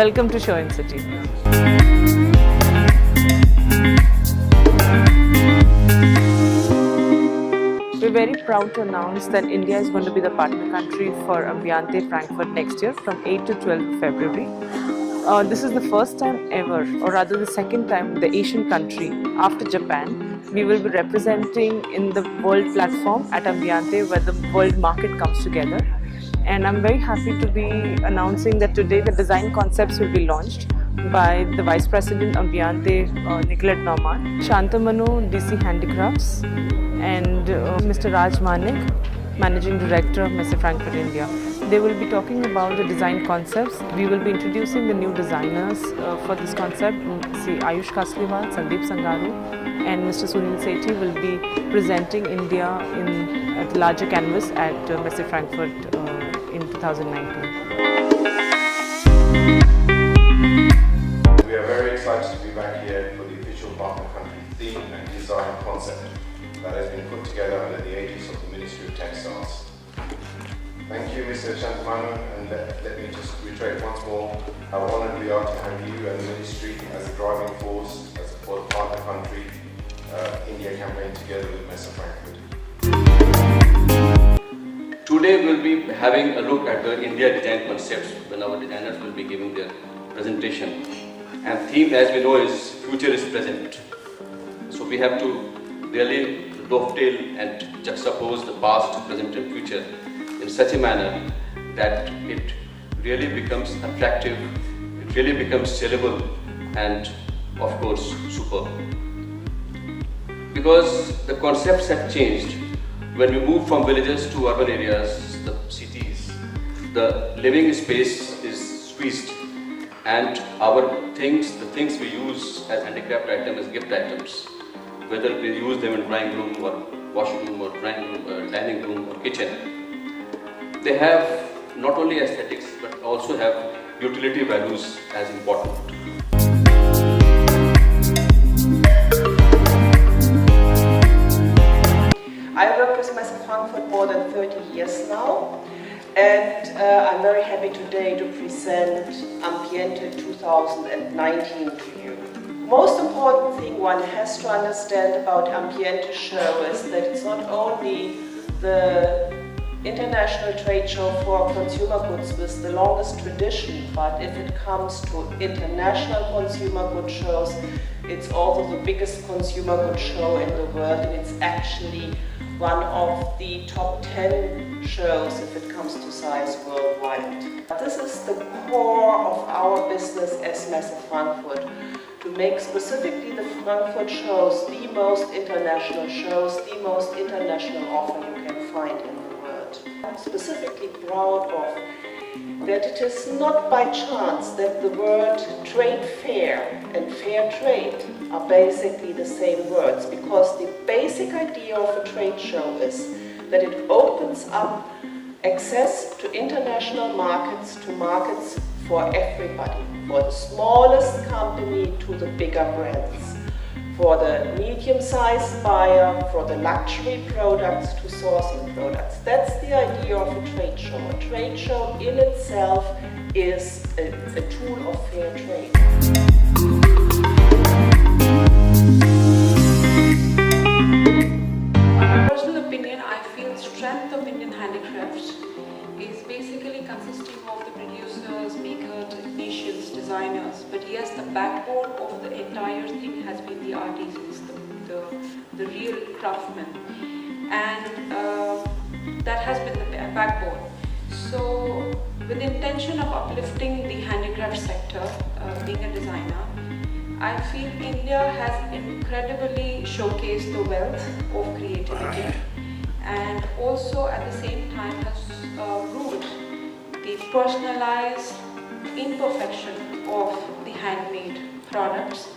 Welcome to Show in City. We're very proud to announce that India is going to be the partner country for Ambiente Frankfurt next year from 8 to 12 February. This is the first time ever, or rather the second time, the Asian country after Japan. We will be representing in the world platform at Ambiente, where the world market comes together. And I'm very happy to be announcing that today the design concepts will be launched by the Vice President Ambiente, Nicolette Norman, Shantamanu, DC Handicrafts, and Mr. Raj Manik, Managing Director of Messe Frankfurt, India. They will be talking about the design concepts. We will be introducing the new designers for this concept. See, Ayush Kasliwal, Sandeep Sangaru, and Mr. Sunil Sethi will be presenting India at the larger canvas at Messe Frankfurt in 2019. We are very excited to be back here for the official partner country theme and design concept that has been put together under the aegis of the Ministry of Textiles. Thank you, Mr. Shantamanu, and let me just reiterate once more how honoured we are to have you and the Ministry as a driving force for the partner country India campaign together with Messe Frankfurt. Today we'll be having a look at the India design concepts when our designers will be giving their presentation. And theme, as we know, is future is present. So we have to really dovetail and juxtapose the past, present and future in such a manner that it really becomes attractive, it really becomes sellable and of course superb. Because the concepts have changed. When we move from villages to urban areas, the cities, the living space is squeezed and the things we use as handicraft items, as gift items, whether we use them in drawing room or washroom or dining room or kitchen, they have not only aesthetics but also have utility values as important. I work with Messe Frankfurt more than 30 years now, and I'm very happy today to present Ambiente 2019 to you. Most important thing one has to understand about Ambiente show is that it's not only the international trade show for consumer goods with the longest tradition, but if it comes to international consumer goods shows, it's also the biggest consumer goods show in the world, and it's actually one of the top 10 shows if it comes to size worldwide. This is the core of our business as Messe Frankfurt, to make specifically the Frankfurt shows the most international shows, the most international offer you can find in the world. I'm specifically proud of that it is not by chance that the word trade fair and fair trade are basically the same words, because the basic idea of a trade show is that it opens up access to international markets, to markets for everybody, for the smallest company to the bigger brands, for the medium-sized buyer, for the luxury products to sourcing products. That's the idea of a trade show. A trade show in itself is a tool of fair trade. My personal opinion, I feel strength of Indian handicrafts is basically consisting of the producers, makers, technicians, designers, but yes, the backbone of the entire thing has been the artisans, the real craftsmen, and that has been the backbone. So with the intention of uplifting the handicraft sector, being a designer, I feel India has incredibly showcased the wealth of creativity, and also at the same time has ruled the personalized imperfection of the handmade products.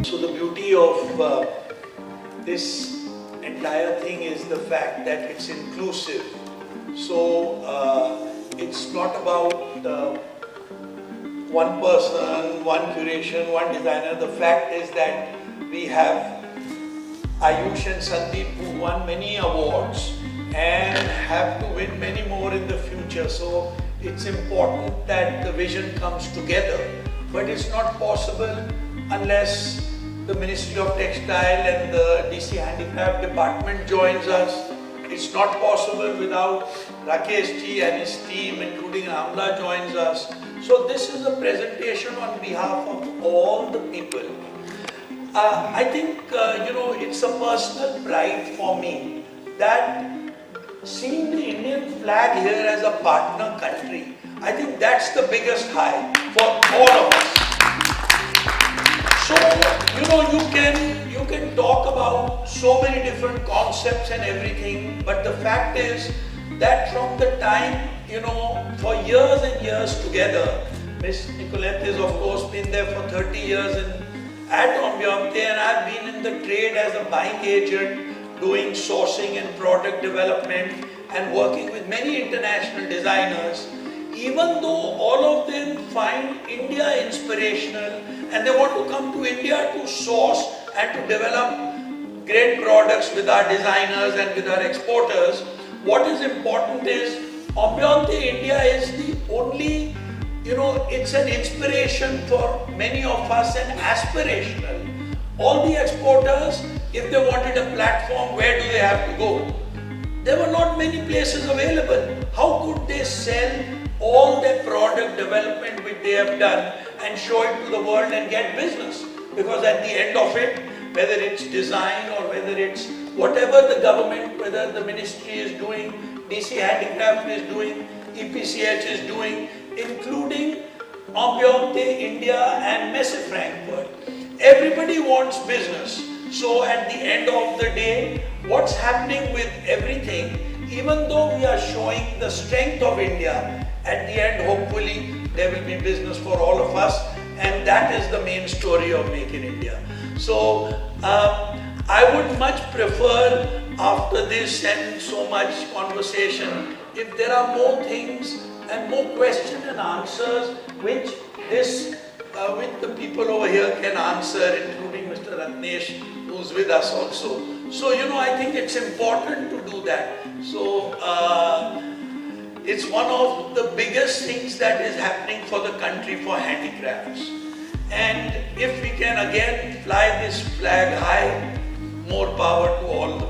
So the beauty of this entire thing is the fact that it's inclusive. So it's not about one person, one curation, one designer. The fact is that we have Ayush and Sandeep, who won many awards and have to win many more in the future. So it's important that the vision comes together, but it's not possible unless the Ministry of Textile and the DC Handicraft Department joins us. It's not possible without Rakesh ji and his team, including Amla, joins us. So this is a presentation on behalf of all the people. I think, it's a personal pride for me that seeing the Indian flag here as a partner country, I think that's the biggest high for all of us. So, you can talk about so many different concepts and everything, but the fact is that from the time, for years and years together, Ms. Nicolette has of course been there for 30 years at Ambiente, and I've been in the trade as a buying agent, doing sourcing and product development and working with many international designers. Even though all of them find India inspirational and they want to come to India to source and to develop great products with our designers and with our exporters, what is important is Ambiente India is the only, it's an inspiration for many of us and aspirational. All the exporters, if they wanted a platform, where do they have to go? There were not many places available. How could they sell all their product development which they have done and show it to the world and get business? Because at the end of it, whether it's design or whether it's whatever the government, whether the ministry is doing, DC Handicraft is doing, EPCH is doing, including Ambiente India and Messe Frankfurt, everybody wants business. So at the end of the day, what's happening with everything, even though we are showing the strength of India, at the end hopefully there will be business for all of us, and that is the main story of Make in India. So I would much prefer, after this and so much conversation, if there are more things and more questions and answers which with the people over here can answer, including Mr. Ratnesh, who's with us also. So, I think it's important to do that. So, it's one of the biggest things that is happening for the country for handicrafts. And if we can again fly this flag high, more power to all the